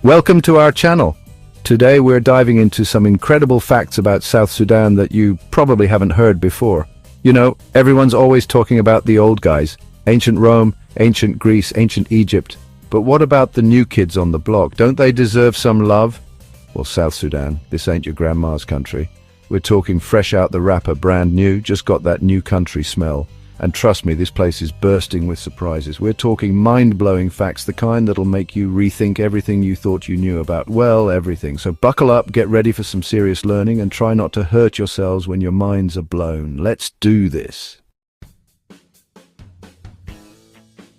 Welcome to our channel. Today we're diving into some incredible facts about South Sudan that you probably haven't heard before. You know, everyone's always talking about the old guys, ancient Rome, ancient Greece, ancient Egypt. But what about the new kids on the block? Don't they deserve some love? Well, South Sudan, this ain't your grandma's country. We're talking fresh out the wrapper, brand new, just got that new country smell. And trust me, this place is bursting with surprises. We're talking mind-blowing facts, the kind that'll make you rethink everything you thought you knew about, well, everything. So buckle up, get ready for some serious learning, and try not to hurt yourselves when your minds are blown. Let's do this.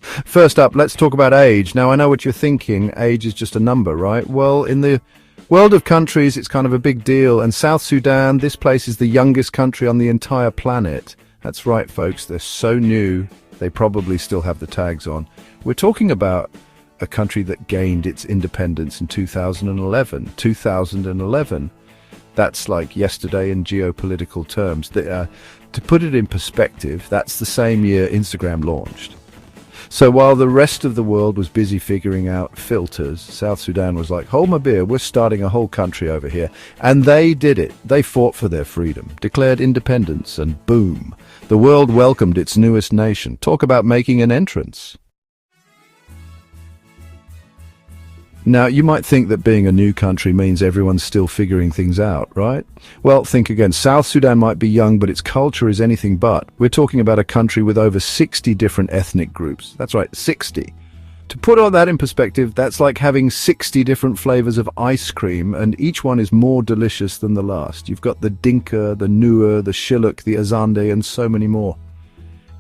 First up, let's talk about age. Now, I know what you're thinking. Age is just a number, right? Well, in the world of countries, it's kind of a big deal. And South Sudan, this place is the youngest country on the entire planet. That's right, folks, they're so new, they probably still have the tags on. We're talking about a country that gained its independence in 2011. 2011. That's like yesterday in geopolitical terms. To put it in perspective, that's the same year Instagram launched. So while the rest of the world was busy figuring out filters, South Sudan was like, hold my beer, we're starting a whole country over here. And they did it. They fought for their freedom, declared independence, and boom, the world welcomed its newest nation. Talk about making an entrance. Now, you might think that being a new country means everyone's still figuring things out, right? Well, think again. South Sudan might be young, but its culture is anything but. We're talking about a country with over 60 different ethnic groups. That's right, 60. To put all that in perspective, that's like having 60 different flavors of ice cream, and each one is more delicious than the last. You've got the Dinka, the Nuer, the Shilluk, the Azande, and so many more.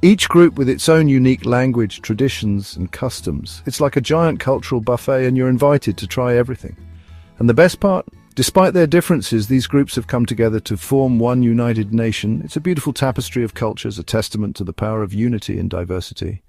Each group with its own unique language, traditions, and customs. It's like a giant cultural buffet, and you're invited to try everything. And the best part? Despite their differences, these groups have come together to form one united nation. It's a beautiful tapestry of cultures, a testament to the power of unity and diversity.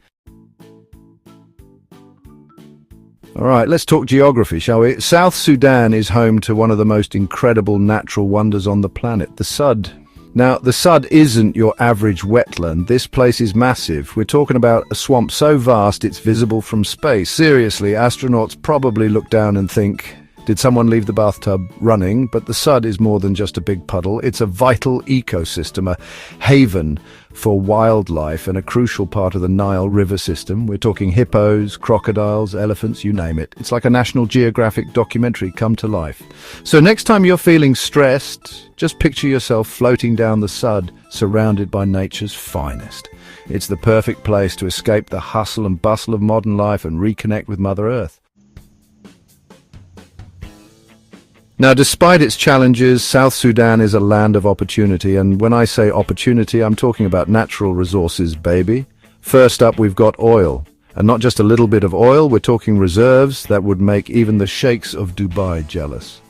All right, let's talk geography, shall we? South Sudan is home to one of the most incredible natural wonders on the planet, the Sud. Now, the Sud isn't your average wetland. This place is massive. We're talking about a swamp so vast it's visible from space. Seriously, astronauts probably look down and think, did someone leave the bathtub running? But the Sud is more than just a big puddle. It's a vital ecosystem, a haven for wildlife and a crucial part of the Nile River system. We're talking hippos, crocodiles, elephants, you name it. It's like a National Geographic documentary come to life. So next time you're feeling stressed, just picture yourself floating down the Sud, surrounded by nature's finest. It's the perfect place to escape the hustle and bustle of modern life and reconnect with Mother Earth. Now, despite its challenges, South Sudan is a land of opportunity, and when I say opportunity, I'm talking about natural resources, baby. First up, we've got oil. And not just a little bit of oil, we're talking reserves that would make even the sheikhs of Dubai jealous.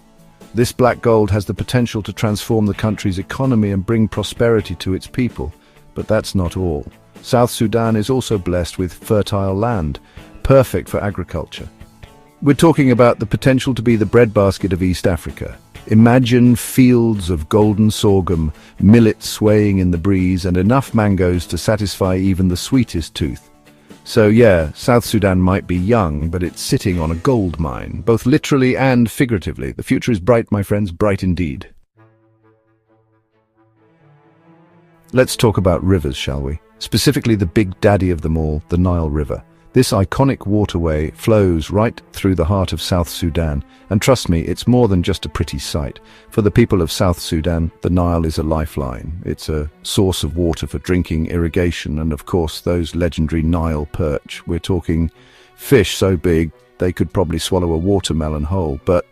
This black gold has the potential to transform the country's economy and bring prosperity to its people. But that's not all. South Sudan is also blessed with fertile land, perfect for agriculture. We're talking about the potential to be the breadbasket of East Africa. Imagine fields of golden sorghum, millet swaying in the breeze, and enough mangoes to satisfy even the sweetest tooth. So yeah, South Sudan might be young, but it's sitting on a gold mine, both literally and figuratively. The future is bright, my friends, bright indeed. Let's talk about rivers, shall we? Specifically the big daddy of them all, the Nile River. This iconic waterway flows right through the heart of South Sudan, and trust me, it's more than just a pretty sight. For the people of South Sudan, the Nile is a lifeline. It's a source of water for drinking, irrigation, and of course those legendary Nile perch. We're talking fish so big they could probably swallow a watermelon whole. But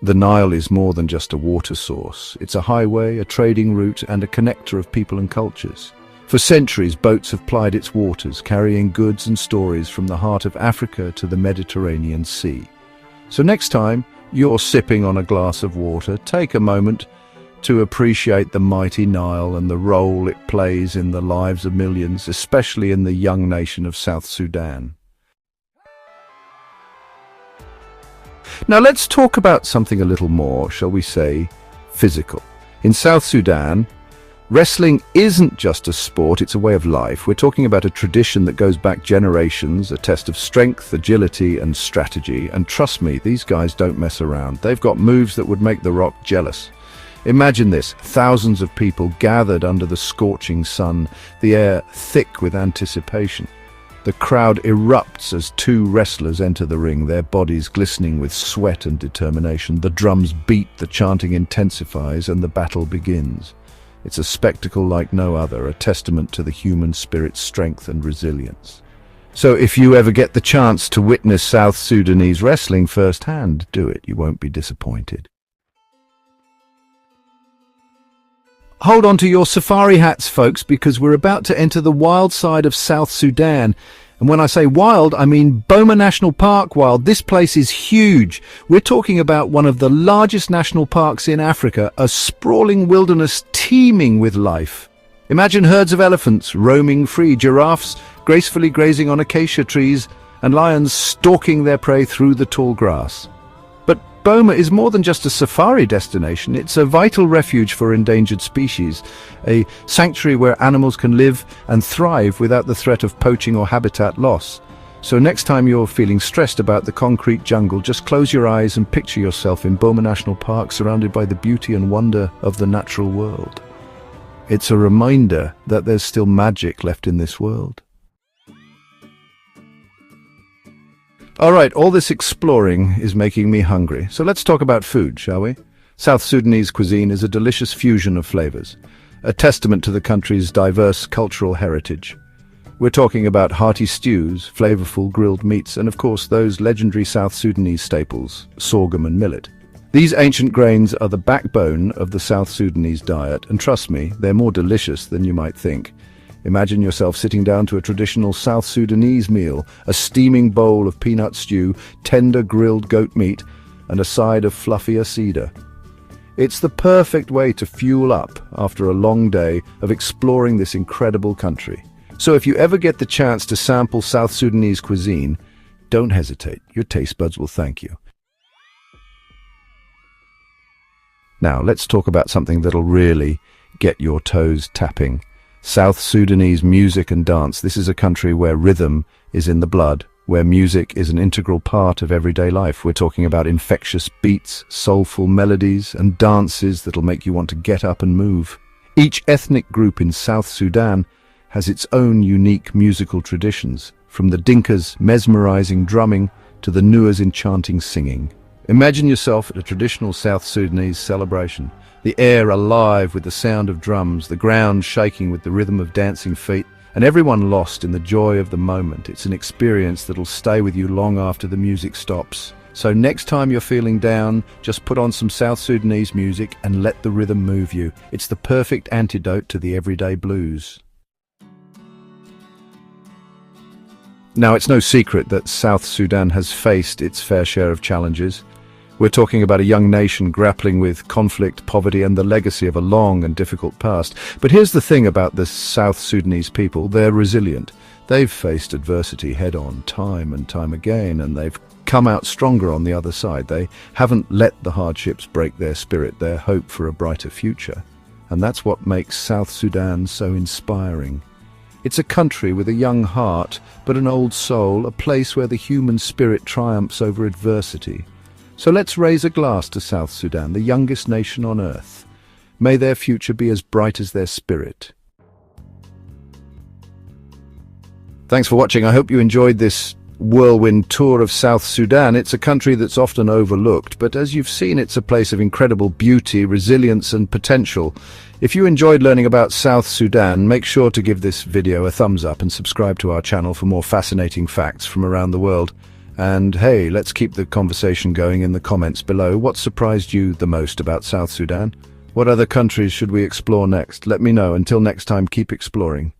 the Nile is more than just a water source. It's a highway, a trading route, and a connector of people and cultures. For centuries, boats have plied its waters, carrying goods and stories from the heart of Africa to the Mediterranean Sea. So next time you're sipping on a glass of water, take a moment to appreciate the mighty Nile and the role it plays in the lives of millions, especially in the young nation of South Sudan. Now let's talk about something a little more, shall we say, physical. In South Sudan, Wrestling isn't just a sport, it's a way of life. We're talking about a tradition that goes back generations, a test of strength, agility, and strategy. And trust me, these guys don't mess around. They've got moves that would make The Rock jealous. Imagine this, thousands of people gathered under the scorching sun, the air thick with anticipation. The crowd erupts as two wrestlers enter the ring, their bodies glistening with sweat and determination. The drums beat, the chanting intensifies, and the battle begins. It's a spectacle like no other, a testament to the human spirit's strength and resilience. So if you ever get the chance to witness South Sudanese wrestling firsthand, do it. You won't be disappointed. Hold on to your safari hats, folks, because we're about to enter the wild side of South Sudan. And when I say wild, I mean Boma National Park wild. This place is huge. We're talking about one of the largest national parks in Africa, a sprawling wilderness teeming with life. Imagine herds of elephants roaming free, giraffes gracefully grazing on acacia trees, and lions stalking their prey through the tall grass. But Boma is more than just a safari destination. It's a vital refuge for endangered species, a sanctuary where animals can live and thrive without the threat of poaching or habitat loss. So next time you're feeling stressed about the concrete jungle, just close your eyes and picture yourself in Boma National Park, surrounded by the beauty and wonder of the natural world. It's a reminder that there's still magic left in this world. All right, all this exploring is making me hungry, so let's talk about food, shall we? South Sudanese cuisine is a delicious fusion of flavors, a testament to the country's diverse cultural heritage. We're talking about hearty stews, flavorful grilled meats, and of course those legendary South Sudanese staples, sorghum and millet. These ancient grains are the backbone of the South Sudanese diet, and trust me, they're more delicious than you might think. Imagine yourself sitting down to a traditional South Sudanese meal, a steaming bowl of peanut stew, tender grilled goat meat, and a side of fluffy acida. It's the perfect way to fuel up after a long day of exploring this incredible country. So if you ever get the chance to sample South Sudanese cuisine, don't hesitate. Your taste buds will thank you. Now, let's talk about something that'll really get your toes tapping. South Sudanese music and dance. This is a country where rhythm is in the blood, where music is an integral part of everyday life. We're talking about infectious beats, soulful melodies, and dances that'll make you want to get up and move. Each ethnic group in South Sudan has its own unique musical traditions, from the Dinkas' mesmerizing drumming to the Nuers' enchanting singing. Imagine yourself at a traditional South Sudanese celebration. The air alive with the sound of drums, the ground shaking with the rhythm of dancing feet, and everyone lost in the joy of the moment. It's an experience that'll stay with you long after the music stops. So next time you're feeling down, just put on some South Sudanese music and let the rhythm move you. It's the perfect antidote to the everyday blues. Now, it's no secret that South Sudan has faced its fair share of challenges. We're talking about a young nation grappling with conflict, poverty, and the legacy of a long and difficult past. But here's the thing about the South Sudanese people. They're resilient. They've faced adversity head-on, time and time again, and they've come out stronger on the other side. They haven't let the hardships break their spirit, their hope for a brighter future. And that's what makes South Sudan so inspiring. It's a country with a young heart, but an old soul, a place where the human spirit triumphs over adversity. So let's raise a glass to South Sudan, the youngest nation on earth. May their future be as bright as their spirit. Thanks for watching. I hope you enjoyed this whirlwind tour of South Sudan. It's a country that's often overlooked, but as you've seen, it's a place of incredible beauty, resilience, and potential. If you enjoyed learning about South Sudan, make sure to give this video a thumbs up and subscribe to our channel for more fascinating facts from around the world. And hey, let's keep the conversation going in the comments below. What surprised you the most about South Sudan? What other countries should we explore next? Let me know. Until next time, keep exploring.